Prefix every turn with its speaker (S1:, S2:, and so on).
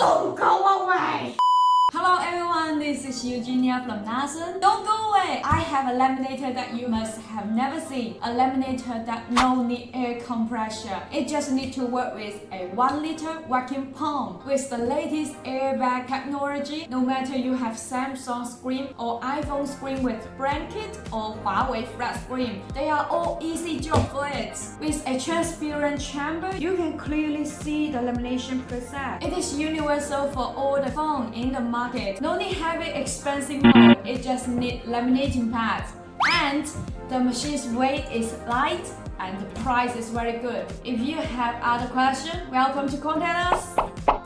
S1: Don't go away!
S2: Hello everyone, this is Eugenia from NASAN. Don't go away! I have a laminator that you must have never seen. A laminator that no need air compressor. It just needs to work with a 1 liter vacuum pump. With the latest airbag technology, no matter you have Samsung screen or iPhone screen with blanket or Huawei flat screen, they are all easy job for it. With a transparent chamber, you can clearly see the lamination process. It is universal for all the phone in the market. No need heavy expensive model, it just need laminating pads. And the machine's weight is light and the price is very good. If you have other questions, welcome to contact us.